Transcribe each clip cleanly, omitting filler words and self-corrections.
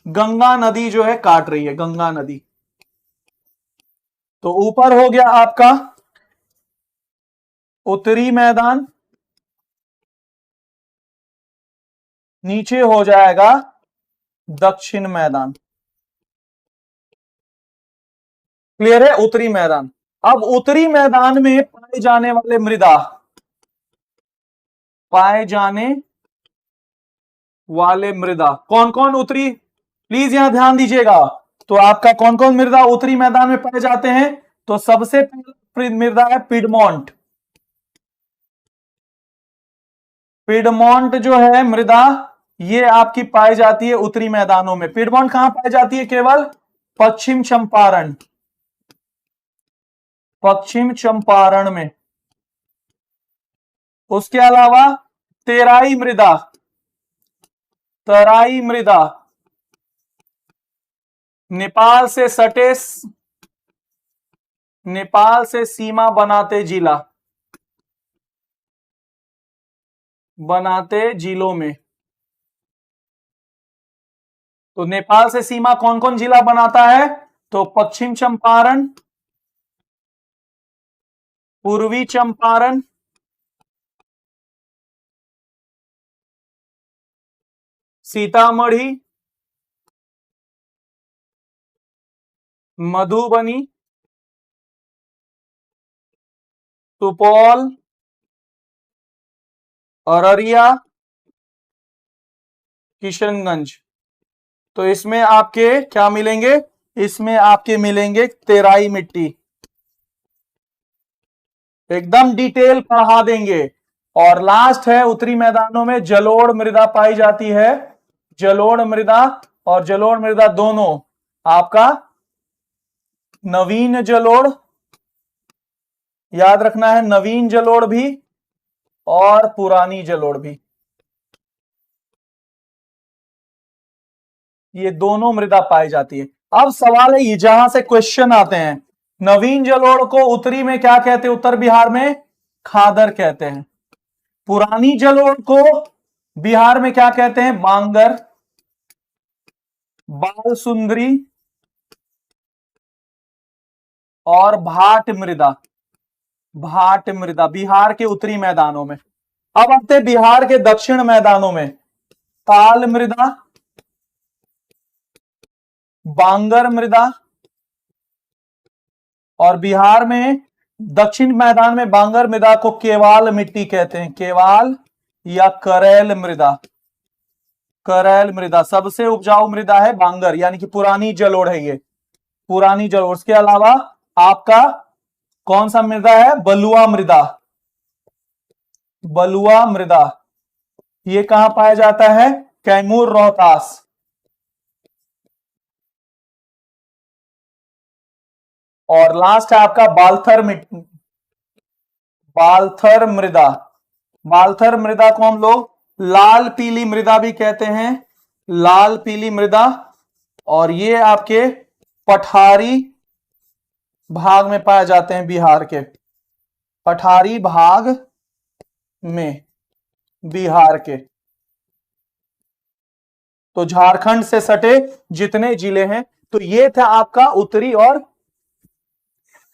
गंगा नदी जो है काट रही है, गंगा नदी। तो ऊपर हो गया आपका उत्तरी मैदान, नीचे हो जाएगा दक्षिण मैदान। क्लियर है? उत्तरी मैदान। अब उत्तरी मैदान में पाए जाने वाले मृदा, पाए जाने वाले मृदा कौन कौन उत्तरी, प्लीज यहां ध्यान दीजिएगा। तो आपका कौन कौन मृदा उत्तरी मैदान में पाए जाते हैं? तो सबसे पहला मृदा है पिडमोंट। पिडमोंट जो है मृदा, ये आपकी पाई जाती है उत्तरी मैदानों में। पिडमोंट कहां पाई जाती है? केवल पश्चिम चंपारण, पश्चिम चंपारण में। उसके अलावा तेराई मृदा, तराई मृदा नेपाल से सटे, नेपाल से सीमा बनाते जिला, बनाते जिलों में। तो नेपाल से सीमा कौन कौन जिला बनाता है? तो पश्चिम चंपारण, पूर्वी चंपारण, सीतामढ़ी, मधुबनी, सुपौल, अररिया, किशनगंज। तो इसमें आपके क्या मिलेंगे? इसमें आपके मिलेंगे तेराई मिट्टी। एकदम डिटेल पढ़ा देंगे। और लास्ट है उत्तरी मैदानों में जलोढ़ मृदा पाई जाती है। जलोढ़ मृदा और जलोढ़ मृदा दोनों आपका नवीन जलोढ़, याद रखना है, नवीन जलोढ़ भी और पुरानी जलोढ़ भी, ये दोनों मृदा पाई जाती है। अब सवाल है, ये जहां से क्वेश्चन आते हैं, नवीन जलोढ़ को उत्तरी में क्या कहते हैं? उत्तर बिहार में खादर कहते हैं। पुरानी जलोढ़ को बिहार में क्या कहते हैं? बांगर, बाल सुंदरी और भाट मृदा। भाट मृदा बिहार के उत्तरी मैदानों में। अब आते हैं बिहार के दक्षिण मैदानों में, ताल मृदा, बांगर मृदा। और बिहार में दक्षिण मैदान में बांगर मृदा को केवाल मिट्टी कहते हैं, केवाल या करैल मृदा। करैल मृदा सबसे उपजाऊ मृदा है बांगर, यानी कि पुरानी जलोढ़ है ये, पुरानी जलोढ़। उसके अलावा आपका कौन सा मृदा है? बलुआ मृदा। बलुआ मृदा ये कहां पाया जाता है? कैमूर, रोहतास। और लास्ट है आपका बाल्थर मिट्टी, बाल्थर मृदा। बाल्थर मृदा को हम लोग लाल पीली मृदा भी कहते हैं, लाल पीली मृदा। और ये आपके पठारी भाग में पाए जाते हैं, बिहार के पठारी भाग में, बिहार के। तो झारखंड से सटे जितने जिले हैं, तो ये था आपका उत्तरी और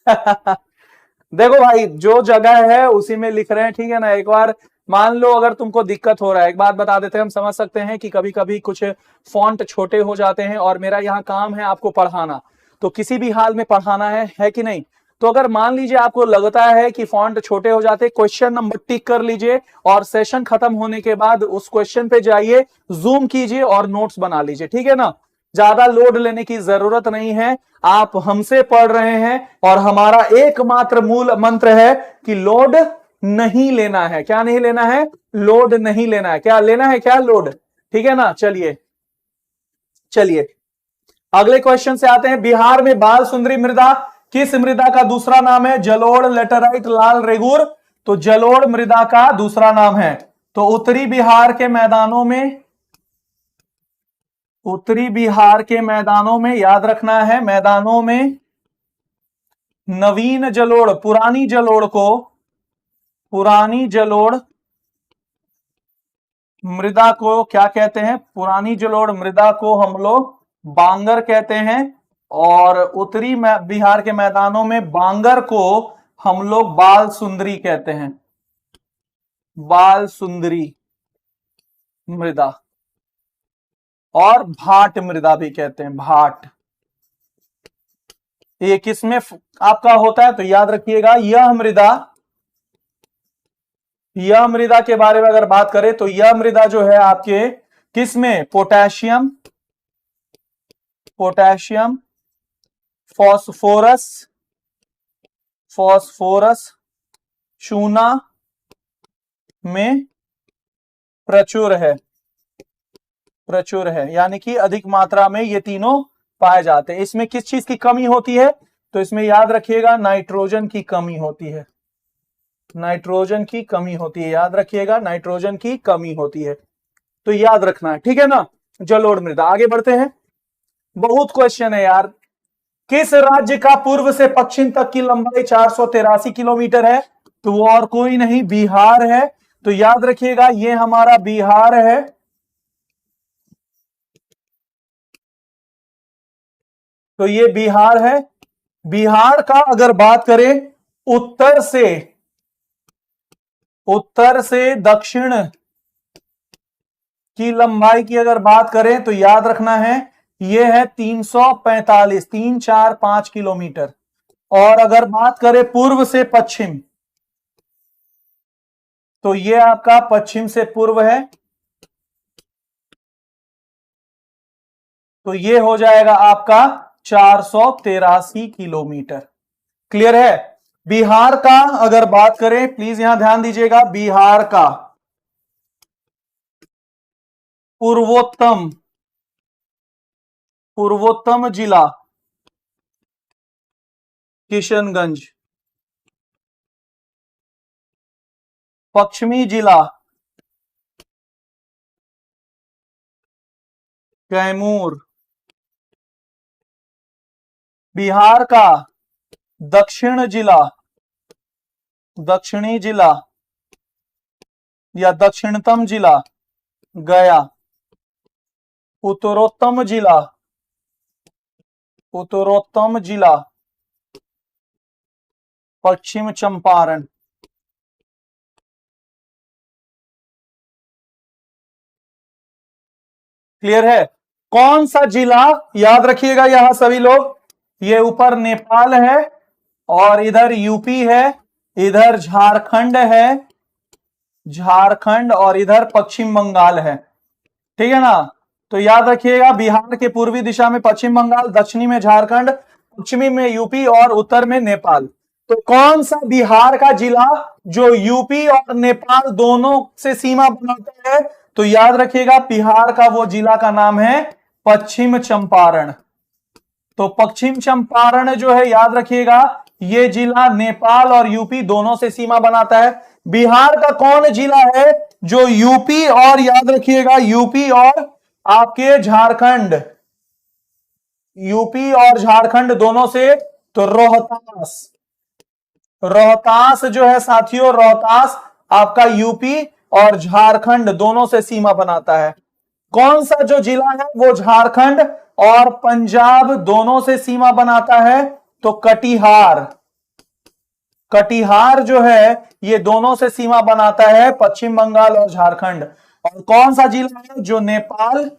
देखो भाई, जो जगह है उसी में लिख रहे हैं, ठीक है ना। एक बार मान लो अगर तुमको दिक्कत हो रहा है, एक बात बता देते हैं, हम समझ सकते हैं कि कभी कभी कुछ फॉन्ट छोटे हो जाते हैं और मेरा यहाँ काम है आपको पढ़ाना, तो किसी भी हाल में पढ़ाना है कि नहीं। तो अगर मान लीजिए आपको लगता है कि फॉन्ट छोटे हो जाते, क्वेश्चन नंबर टिक कर लीजिए और सेशन खत्म होने के बाद उस क्वेश्चन पे जाइए, जूम कीजिए और नोट्स बना लीजिए, ठीक है ना। ज्यादा लोड लेने की जरूरत नहीं है, आप हमसे पढ़ रहे हैं और हमारा एकमात्र मूल मंत्र है कि लोड नहीं लेना है। क्या नहीं लेना है? लोड नहीं लेना है। क्या लेना है? क्या? लोड, ठीक है ना। चलिए चलिए अगले क्वेश्चन से आते हैं। बिहार में बाल सुंदरी मृदा किस मृदा का दूसरा नाम है? जलोढ़, लेटराइट, लाल रेगूर। तो जलोढ़ मृदा का दूसरा नाम है। तो उत्तरी बिहार के मैदानों में, उत्तरी बिहार के मैदानों में याद रखना है, मैदानों में नवीन जलोढ़, पुरानी जलोढ़ को, पुरानी जलोढ़ मृदा को क्या कहते हैं? पुरानी जलोढ़ मृदा को हम लोग बांगर कहते हैं, और उत्तरी बिहार के मैदानों में बांगर को हम लोग बाल सुंदरी कहते हैं, बाल सुंदरी मृदा, और भाट मृदा भी कहते हैं, भाट। ये किसमें आपका होता है, तो याद रखिएगा यह मृदा के बारे में अगर बात करें तो यह मृदा जो है आपके किसमें, पोटेशियम, फॉस्फोरस, चूना में प्रचुर है, यानी कि अधिक मात्रा में ये तीनों पाए जाते हैं। इसमें किस चीज की कमी होती है, तो इसमें याद रखिएगा नाइट्रोजन की कमी होती है, नाइट्रोजन की कमी होती है, याद रखिएगा नाइट्रोजन की कमी होती है, तो याद रखना है, ठीक है ना। जलोढ़ मृदा। आगे बढ़ते हैं, बहुत क्वेश्चन है यार। किस राज्य का पूर्व से पश्चिम तक की लंबाई 483 किलोमीटर है, तो वो और कोई नहीं बिहार है, तो याद रखिएगा ये हमारा बिहार है। तो ये बिहार है। बिहार का अगर बात करें उत्तर से दक्षिण की लंबाई की अगर बात करें तो याद रखना है ये है 345 किलोमीटर। और अगर बात करें पूर्व से पश्चिम, तो ये आपका पश्चिम से पूर्व है, तो ये हो जाएगा आपका 483 किलोमीटर। क्लियर है। बिहार का अगर बात करें, प्लीज यहां ध्यान दीजिएगा, बिहार का पूर्वोत्तम जिला किशनगंज, पश्चिमी जिला कैमूर, बिहार का दक्षिणी जिला या दक्षिणतम जिला गया, उत्तरोत्तम जिला पश्चिम चंपारण। क्लियर है। कौन सा जिला, याद रखिएगा यहां सभी लोग, ये ऊपर नेपाल है और इधर यूपी है, इधर झारखंड है, और इधर पश्चिम बंगाल है, ठीक है ना। तो याद रखिएगा बिहार के पूर्वी दिशा में पश्चिम बंगाल, दक्षिणी में झारखंड, पश्चिमी में यूपी और उत्तर में नेपाल। तो कौन सा बिहार का जिला जो यूपी और नेपाल दोनों से सीमा बनाता है, तो याद रखिएगा बिहार का वो जिला का नाम है पश्चिम चंपारण। तो पश्चिम चंपारण जो है, याद रखिएगा ये जिला नेपाल और यूपी दोनों से सीमा बनाता है। बिहार का कौन जिला है जो यूपी और, याद रखिएगा यूपी और आपके झारखंड, यूपी और झारखंड दोनों से, तो रोहतास जो है साथियों, रोहतास आपका यूपी और झारखंड दोनों से सीमा बनाता है। कौन सा जो जिला है वो झारखंड और पंजाब दोनों से सीमा बनाता है, तो कटिहार जो है ये दोनों से सीमा बनाता है, पश्चिम बंगाल और झारखंड। और कौन सा जिला है जो नेपाल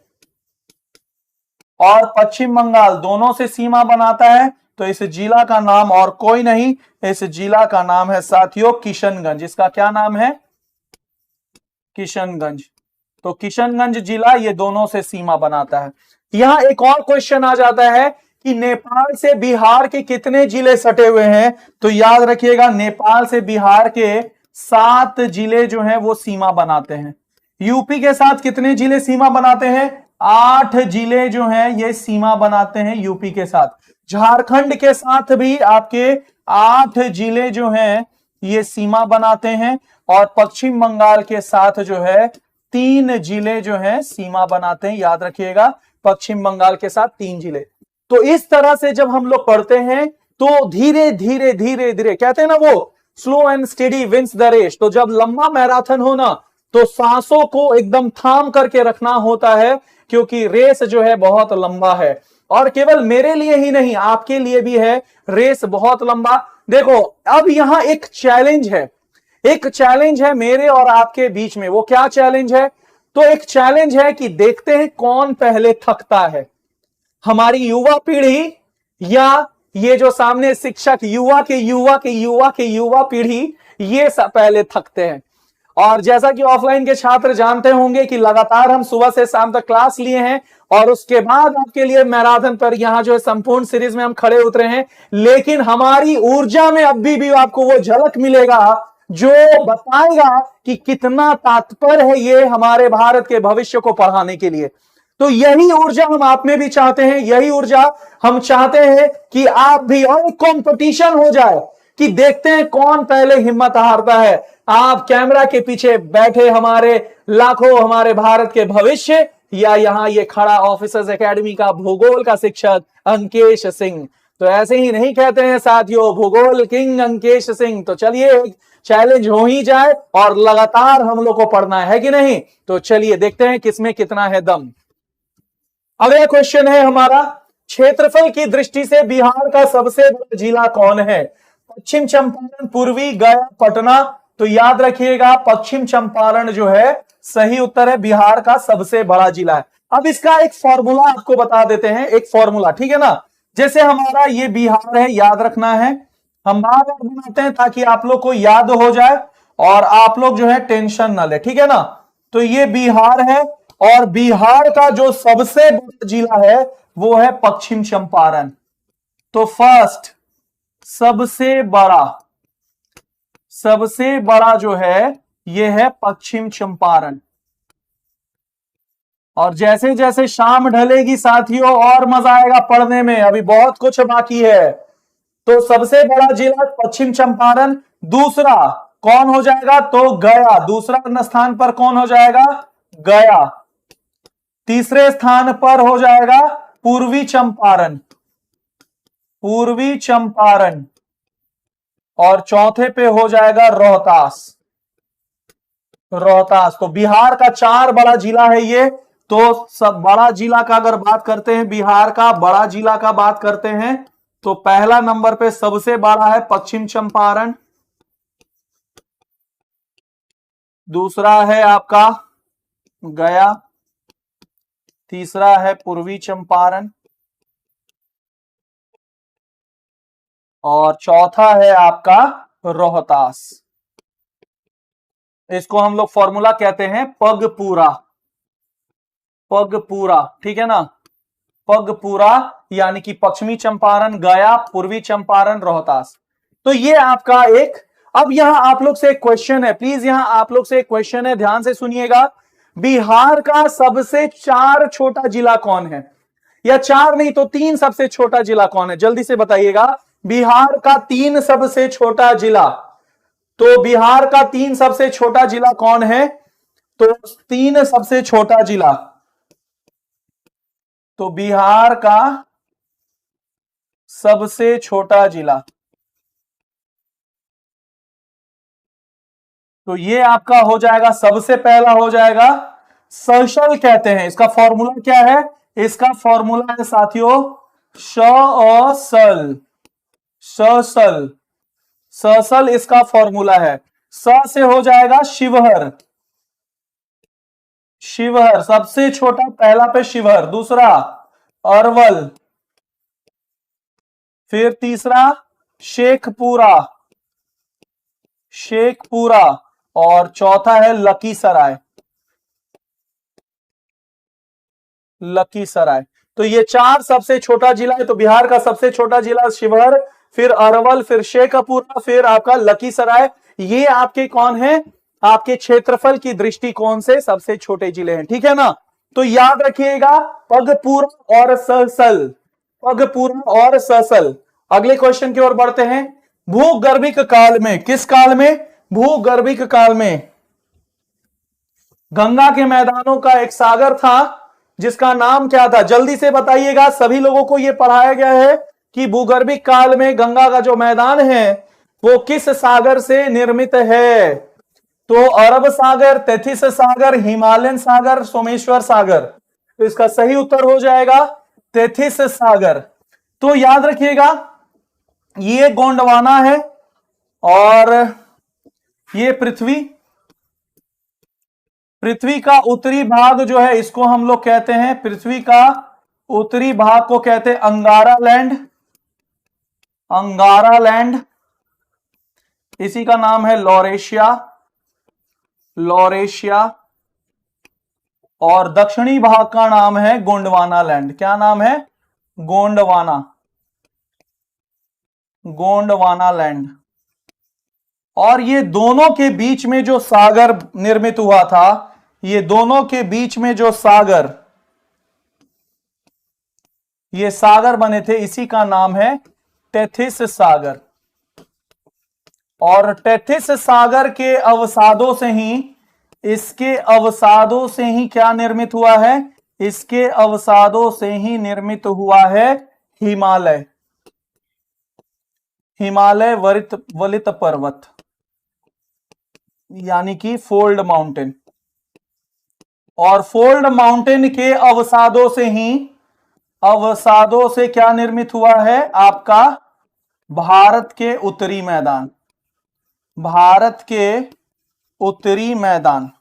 और पश्चिम बंगाल दोनों से सीमा बनाता है, तो इस जिला का नाम और कोई नहीं, इस जिला का नाम है साथियों किशनगंज। इसका क्या नाम है, किशनगंज। तो किशनगंज जिला ये दोनों से सीमा बनाता है। यहां एक और क्वेश्चन आ जाता है कि नेपाल से बिहार के कितने जिले सटे हुए हैं, तो याद रखिएगा नेपाल से बिहार के 7 जिले जो हैं वो सीमा बनाते हैं। यूपी के साथ कितने जिले सीमा बनाते हैं, 8 जिले जो हैं ये सीमा बनाते हैं यूपी के साथ। झारखंड के साथ भी आपके 8 जिले जो हैं ये सीमा बनाते हैं, और पश्चिम बंगाल के साथ जो है 3 जिले जो हैं सीमा बनाते हैं। याद रखिएगा पश्चिम बंगाल के साथ 3 जिले। तो इस तरह से जब हम लोग पढ़ते हैं तो धीरे धीरे धीरे धीरे, कहते हैं ना वो slow and steady wins the race. तो जब लंबा मैराथन हो ना, तो सांसों को एकदम थाम करके रखना होता है, क्योंकि रेस जो है बहुत लंबा है, और केवल मेरे लिए ही नहीं आपके लिए भी है, रेस बहुत लंबा। देखो अब यहां एक चैलेंज है, एक चैलेंज है मेरे और आपके बीच में। वो क्या चैलेंज है? तो एक चैलेंज है कि देखते हैं कौन पहले थकता है, हमारी युवा पीढ़ी या ये जो सामने शिक्षक, युवा के युवा के युवा के युवा पीढ़ी, ये सब पहले थकते हैं। और जैसा कि ऑफलाइन के छात्र जानते होंगे कि लगातार हम सुबह से शाम तक क्लास लिए हैं, और उसके बाद आपके लिए मैराथन पर यहां जो है संपूर्ण सीरीज में हम खड़े उतरे हैं, लेकिन हमारी ऊर्जा में अभी भी आपको वो झलक मिलेगा जो बताएगा कि कितना तात्पर्य है ये हमारे भारत के भविष्य को पढ़ाने के लिए। तो यही ऊर्जा हम आप में भी चाहते हैं, यही ऊर्जा हम चाहते हैं कि आप भी, और एक कंपटीशन हो जाए कि देखते हैं कौन पहले हिम्मत हारता है। आप कैमरा के पीछे बैठे हमारे लाखों हमारे भारत के भविष्य, या यहां ये खड़ा ऑफिसर्स एकेडमी का भूगोल का शिक्षक अंकेश सिंह। तो ऐसे ही नहीं कहते हैं साथियों, भूगोल किंग अंकेश सिंह। तो चलिए एक चैलेंज हो ही जाए, और लगातार हम लोग को पढ़ना है कि नहीं। तो चलिए देखते हैं किसमें कितना है दम। अगला क्वेश्चन है हमारा, क्षेत्रफल की दृष्टि से बिहार का सबसे बड़ा जिला कौन है? पश्चिम चंपारण, पूर्वी, गया, पटना। तो याद रखिएगा पश्चिम चंपारण जो है सही उत्तर है, बिहार का सबसे बड़ा जिला है। अब इसका एक फॉर्मूला आपको बता देते हैं, एक फॉर्मूला, ठीक है ना। जैसे हमारा ये बिहार है, याद रखना है, हम बार बार बनाते हैं ताकि आप लोग को याद हो जाए और आप लोग जो है टेंशन ना ले, ठीक है ना। तो ये बिहार है, और बिहार का जो सबसे बड़ा जिला है वो है पश्चिम चंपारण। तो फर्स्ट सबसे बड़ा जो है ये है पश्चिम चंपारण। और जैसे जैसे शाम ढलेगी साथियों और मजा आएगा पढ़ने में, अभी बहुत कुछ बाकी है। तो सबसे बड़ा जिला पश्चिम चंपारण। दूसरा कौन हो जाएगा? तो गया, दूसरा स्थान पर कौन हो जाएगा? गया। तीसरे स्थान पर हो जाएगा पूर्वी चंपारण, पूर्वी चंपारण। और चौथे पे हो जाएगा रोहतास, रोहतास। तो बिहार का 4 बड़ा जिला है ये। तो सब बड़ा जिला का अगर बात करते हैं, बिहार का बड़ा जिला का बात करते हैं, तो पहला नंबर पे सबसे बड़ा है पश्चिम चंपारण, दूसरा है आपका गया, तीसरा है पूर्वी चंपारण, और चौथा है आपका रोहतास। इसको हम लोग फॉर्मूला कहते हैं पगपूरा, पगपूरा, ठीक है ना। पगपूरा यानी कि पश्चिमी चंपारण, गया, पूर्वी चंपारण, रोहतास। तो ये आपका एक, अब यहां आप लोग से एक क्वेश्चन है, प्लीज यहां आप लोग से एक क्वेश्चन है, ध्यान से सुनिएगा। बिहार का सबसे 4 छोटा जिला कौन है? या 4 नहीं तो 3 सबसे छोटा जिला कौन है? जल्दी से बताइएगा। बिहार का 3 सबसे छोटा जिला, तो बिहार का 3 सबसे छोटा जिला कौन है? तो 3 सबसे छोटा जिला, तो बिहार का सबसे छोटा जिला, तो ये आपका हो जाएगा, सबसे पहला हो जाएगा सशल कहते हैं। इसका फॉर्मूला क्या है? इसका फॉर्मूला है साथियों सल, ससल, ससल इसका फॉर्मूला है। स से हो जाएगा शिवहर, शिवहर सबसे छोटा, पहला पे शिवहर, दूसरा अरवल, फिर तीसरा शेखपुरा, शेखपुरा, और चौथा है लखीसराय, लखीसराय। तो ये 4 सबसे छोटा जिला है। तो बिहार का सबसे छोटा जिला शिवहर, फिर अरवल, फिर शेखपुरा, फिर आपका लखीसराय। ये आपके कौन है? आपके क्षेत्रफल की दृष्टिकोण से सबसे छोटे जिले हैं, ठीक है ना। तो याद रखिएगा पगपूरा और ससल, पगपूरा और ससल। अगले क्वेश्चन की ओर बढ़ते हैं। भूगर्भिक काल में, किस काल में? भूगर्भिक काल में गंगा के मैदानों का एक सागर था जिसका नाम क्या था? जल्दी से बताइएगा। सभी लोगों को यह पढ़ाया गया है कि भूगर्भिक काल में गंगा का जो मैदान है वो किस सागर से निर्मित है? तो अरब सागर, तेथिस सागर, हिमालयन सागर, सोमेश्वर सागर। तो इसका सही उत्तर हो जाएगा तेथिस सागर। तो याद रखिएगा ये गोंडवाना है और ये पृथ्वी का उत्तरी भाग जो है इसको हम लोग कहते हैं, पृथ्वी का उत्तरी भाग को कहते हैं अंगारा लैंड। अंगारा लैंड, इसी का नाम है लॉरेशिया। लॉरेशिया। और दक्षिणी भाग का नाम है गोंडवाना लैंड। क्या नाम है? गोंडवाना। गोंडवाना लैंड। और ये दोनों के बीच में जो सागर निर्मित हुआ था, ये दोनों के बीच में जो सागर, ये सागर बने थे, इसी का नाम है टेथिस सागर। और टेथिस सागर के अवसादों से ही, इसके अवसादों से ही क्या निर्मित हुआ है? इसके अवसादों से ही निर्मित हुआ है हिमालय। हिमालय वलित पर्वत, यानी कि फोल्ड माउंटेन। और फोल्ड माउंटेन के अवसादों से ही, अवसादों से क्या निर्मित हुआ है? आपका भारत के उत्तरी मैदान। भारत के उत्तरी मैदान।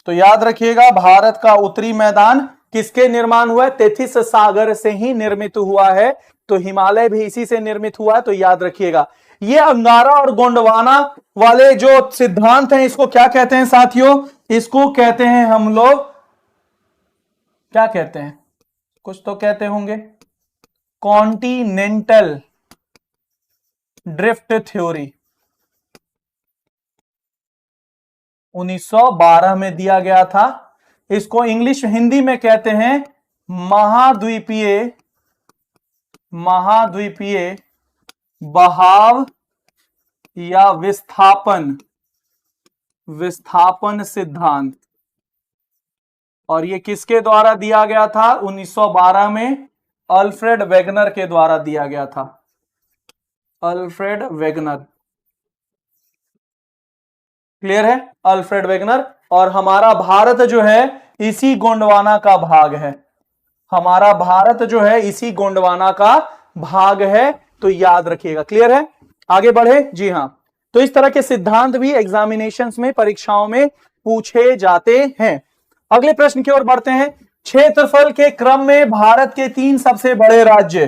तो याद रखिएगा भारत का उत्तरी मैदान किसके निर्माण हुआ है? तेथिस सागर से ही निर्मित हुआ है। तो हिमालय भी इसी से निर्मित हुआ है। तो याद रखिएगा ये अंगारा और गोंडवाना वाले जो सिद्धांत हैं, इसको क्या कहते हैं साथियों? इसको कहते हैं हम लोग, क्या कहते हैं? कुछ तो कहते होंगे, कॉन्टिनेंटल ड्रिफ्ट थ्योरी। 1912 में दिया गया था। इसको इंग्लिश हिंदी में कहते हैं महाद्वीपीय बहाव या विस्थापन सिद्धांत। और ये किसके द्वारा दिया गया था? 1912 में अल्फ्रेड वेगनर के द्वारा दिया गया था। Alfred Wegener. क्लियर है? Alfred Wegener. और हमारा भारत जो है इसी गोंडवाना का भाग है। हमारा भारत जो है इसी गोंडवाना का भाग है। तो याद रखिएगा। क्लियर है? आगे बढ़े। जी हां, तो इस तरह के सिद्धांत भी एग्जामिनेशंस में, परीक्षाओं में पूछे जाते हैं। अगले प्रश्न की ओर बढ़ते हैं। क्षेत्रफल के क्रम में भारत के 3 सबसे बड़े राज्य।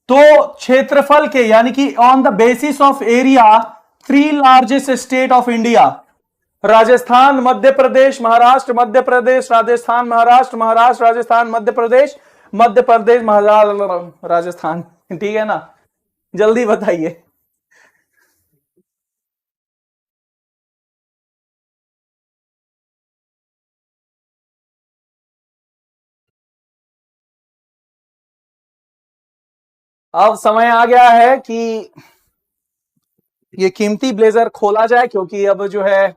तो क्षेत्रफल के, यानी कि on the basis of area, 3 largest state of India. Rajasthan, Madhya Pradesh, Maharashtra, Madhya Pradesh, Rajasthan, Maharashtra, Maharashtra, Rajasthan, Madhya Pradesh, Madhya Pradesh, Maharashtra, Rajasthan. ठीक है ना? जल्दी बताइए। अब समय आ गया है कि ये कीमती ब्लेजर खोला जाए, क्योंकि अब जो है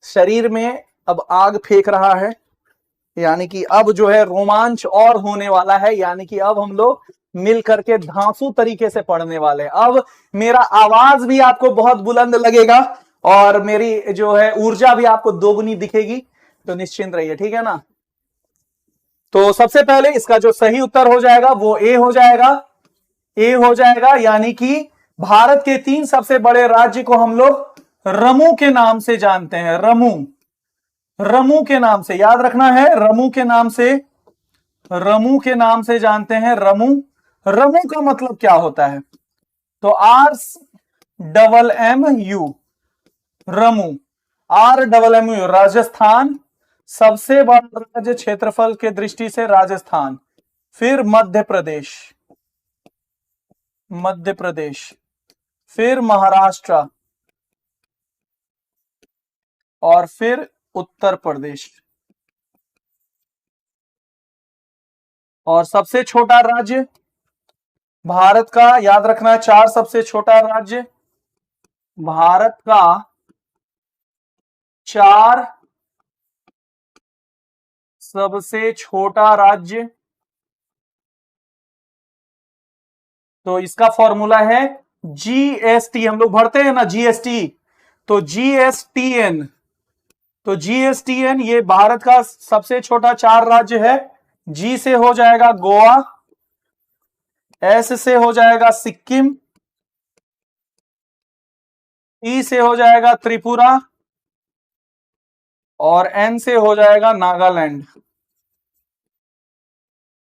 शरीर में अब आग फेंक रहा है। यानी कि अब जो है रोमांच और होने वाला है। यानी कि अब हम लोग मिल करके धांसू तरीके से पढ़ने वाले हैं। अब मेरा आवाज भी आपको बहुत बुलंद लगेगा और मेरी जो है ऊर्जा भी आपको दोगुनी दिखेगी। तो निश्चिंत रहिए। ठीक है ना? तो सबसे पहले इसका जो सही उत्तर हो जाएगा वो ए हो जाएगा। ए हो जाएगा, यानी कि भारत के 3 सबसे बड़े राज्य को हम लोग रमू के नाम से जानते हैं। रमू, रमू के नाम से याद रखना है। रमू के नाम से, रमू के नाम से जानते हैं। रमू, रमू का मतलब क्या होता है? तो RMMU, रमू, RMMU। राजस्थान सबसे बड़ा राज्य क्षेत्रफल के दृष्टि से, राजस्थान। फिर मध्य प्रदेश, मध्य प्रदेश। फिर महाराष्ट्र और फिर उत्तर प्रदेश। और सबसे छोटा राज्य भारत का, याद रखना है, 4 सबसे छोटा राज्य भारत का, 4 सबसे छोटा राज्य। तो इसका फॉर्मूला है GST। हम लोग भरते हैं ना GST, तो GSTN, तो जीएसटीएन ये भारत का सबसे छोटा 4 राज्य है। जी से हो जाएगा गोवा, एस से हो जाएगा सिक्किम, टी से हो जाएगा त्रिपुरा और एन से हो जाएगा नागालैंड।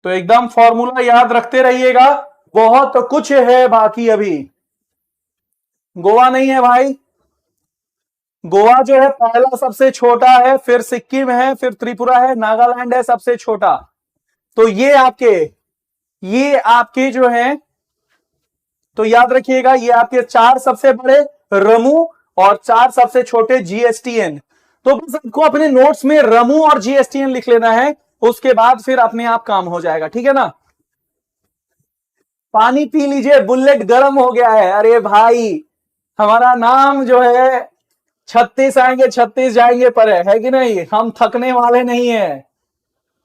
तो एकदम फॉर्मूला याद रखते रहिएगा, बहुत कुछ है बाकी अभी। गोवा नहीं है भाई, गोवा जो है पहला सबसे छोटा है, फिर सिक्किम है, फिर त्रिपुरा है, नागालैंड है सबसे छोटा। तो ये आपके जो है, तो याद रखिएगा ये आपके 4 सबसे बड़े रमू और 4 सबसे छोटे जीएसटीएन। तो बस आपको अपने नोट्स में रमू और जीएसटीएन लिख लेना है, उसके बाद फिर अपने आप काम हो जाएगा, ठीक है ना। पानी पी लीजिए, बुलेट गर्म हो गया है। अरे भाई हमारा नाम जो है 36 आएंगे 36 जाएंगे पर है कि नहीं, हम थकने वाले नहीं है।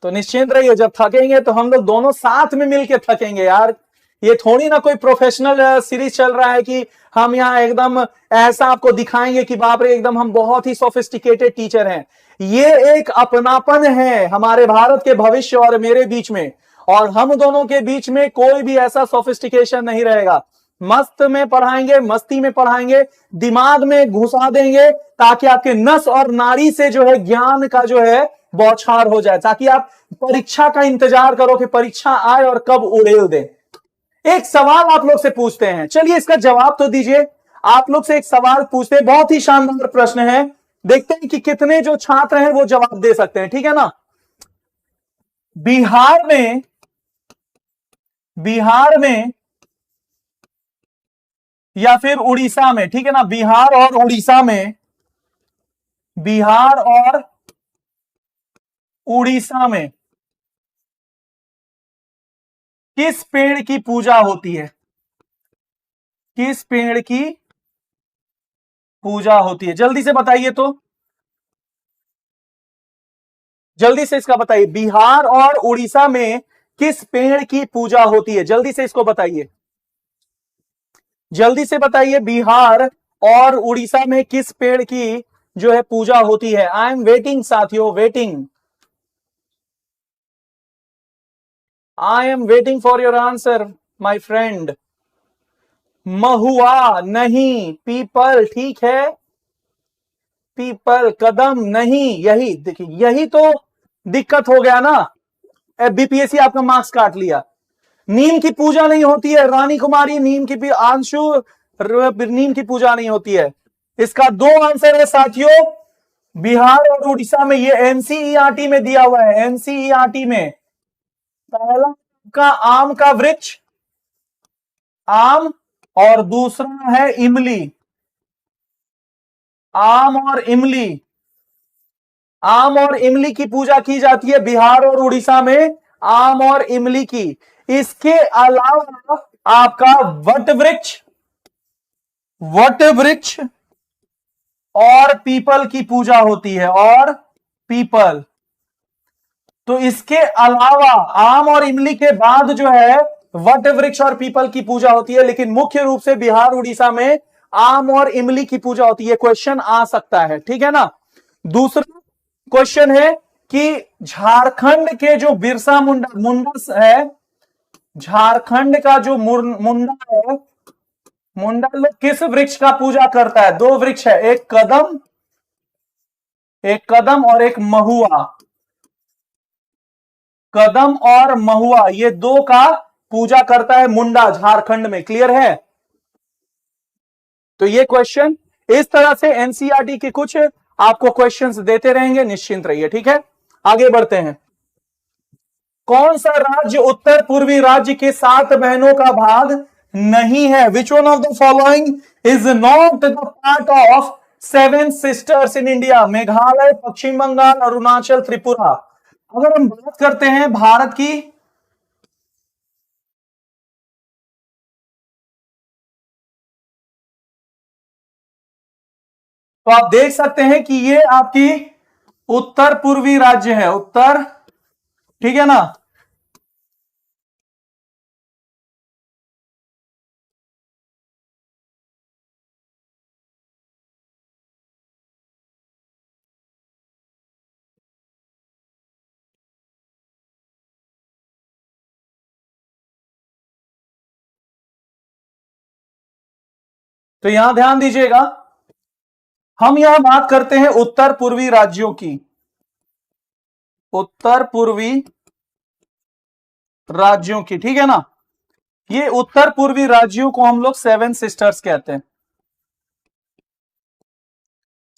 तो निश्चिंत रहिए, जब थकेंगे तो हम लोग दोनों साथ में मिलके थकेंगे यार। ये थोड़ी ना कोई प्रोफेशनल सीरीज चल रहा है कि हम यहाँ एकदम ऐसा आपको दिखाएंगे कि बाप रे एकदम हम बहुत ही सोफिस्टिकेटेड टीचर हैं। ये एक अपनापन है हमारे भारत के भविष्य और मेरे बीच में, और हम दोनों के बीच में कोई भी ऐसा सोफिस्टिकेशन नहीं रहेगा। मस्त में पढ़ाएंगे, मस्ती में पढ़ाएंगे, दिमाग में घुसा देंगे ताकि आपके नस और नाड़ी से जो है ज्ञान का जो है बौछार हो जाए, ताकि आप परीक्षा का इंतजार करो कि परीक्षा आए और कब उड़ेल दे। एक सवाल आप लोग से पूछते हैं, चलिए इसका जवाब तो दीजिए। आप लोग से एक सवाल पूछते हैं, बहुत ही शानदार प्रश्न है, देखते हैं कि कितने जो छात्र हैं वो जवाब दे सकते हैं, ठीक है ना। बिहार में या फिर उड़ीसा में, ठीक है ना, बिहार और उड़ीसा में, बिहार और उड़ीसा में किस पेड़ की पूजा होती है, किस पेड़ की पूजा होती है, जल्दी से बताइए तो, जल्दी से इसका बताइए। बिहार और उड़ीसा में किस पेड़ की पूजा होती है, जल्दी से इसको बताइए, जल्दी से बताइए। बिहार और उड़ीसा में किस पेड़ की जो है पूजा होती है। आई एम वेटिंग साथियों, waiting, I am waiting for your answer my friend. महुआ नहीं, पीपल ठीक है, पीपल, कदम नहीं। यही देखिए, यही तो दिक्कत हो गया ना, बीपीएससी आपका मार्क्स काट लिया। नीम की पूजा नहीं होती है, रानी कुमारी, नीम की, आंशु, नीम की पूजा नहीं होती है। इसका 2 आंसर है साथियों, बिहार और उड़ीसा में। ये एनसीईआरटी में दिया हुआ है, एनसीईआरटी में। पहला का आम का वृक्ष, आम, और दूसरा है इमली, आम और इमली। आम और इमली की पूजा की जाती है बिहार और उड़ीसा में, आम और इमली की। इसके अलावा आपका वट वृक्ष, वट वृक्ष और पीपल की पूजा होती है, और पीपल। तो इसके अलावा आम और इमली के बाद जो है वट वृक्ष और पीपल की पूजा होती है, लेकिन मुख्य रूप से बिहार उड़ीसा में आम और इमली की पूजा होती है। क्वेश्चन आ सकता है, ठीक है ना। दूसरा क्वेश्चन है कि झारखंड के जो बिरसा मुंडा मुंडा है, झारखंड का जो मुंडा है, मुंडा लोग किस वृक्ष का पूजा करता है। 2 वृक्ष है, एक कदम और एक महुआ। कदम और महुआ, ये 2 का पूजा करता है मुंडा झारखंड में। क्लियर है। तो ये क्वेश्चन इस तरह से एनसीईआरटी के कुछ आपको क्वेश्चंस देते रहेंगे, निश्चिंत रहिए, ठीक है। आगे बढ़ते हैं। कौन सा राज्य उत्तर पूर्वी राज्य के 7 बहनों का भाग नहीं है। Which one of the following is not the part of 7 sisters in India. Meghalaya, Paschim Bangal, Arunachal, Tripura. अगर हम बात करते हैं भारत की, तो आप देख सकते हैं कि ये आपकी उत्तर पूर्वी राज्य है, उत्तर, ठीक है ना। तो यहां ध्यान दीजिएगा, हम यहां बात करते हैं उत्तर पूर्वी राज्यों की, उत्तर पूर्वी राज्यों की, ठीक है ना। ये उत्तर पूर्वी राज्यों को हम लोग सेवन सिस्टर्स कहते हैं,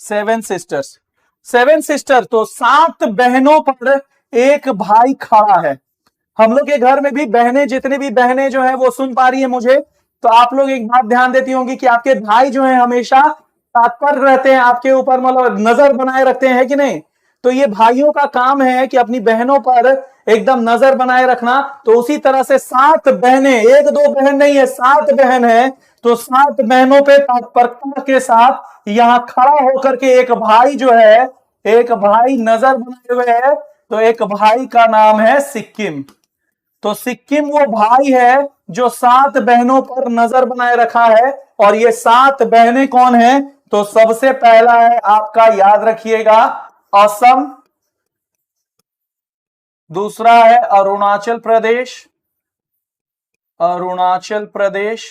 सेवन सिस्टर्स। सेवन सिस्टर तो 7 बहनों पर एक भाई खड़ा है। हम लोग के घर में भी बहनें, जितनी भी बहनें जो है वो सुन पा रही है मुझे, तो आप लोग एक बात ध्यान देती होंगी कि आपके भाई जो है हमेशा तत्पर रहते हैं आपके ऊपर, मतलब नजर बनाए रखते हैं कि नहीं। तो ये भाइयों का काम है कि अपनी बहनों पर एकदम नजर बनाए रखना। तो उसी तरह से 7 बहनें, एक दो बहन नहीं है, 7 बहन है। तो 7 बहनों पे तत्परता के साथ यहां खड़ा होकर के एक भाई जो है, एक भाई नजर बनाए हुए है। तो एक भाई का नाम है सिक्किम। तो सिक्किम वो भाई है जो 7 बहनों पर नजर बनाए रखा है। और ये 7 बहनें कौन है? तो सबसे पहला है आपका, याद रखिएगा, असम। दूसरा है अरुणाचल प्रदेश, अरुणाचल प्रदेश।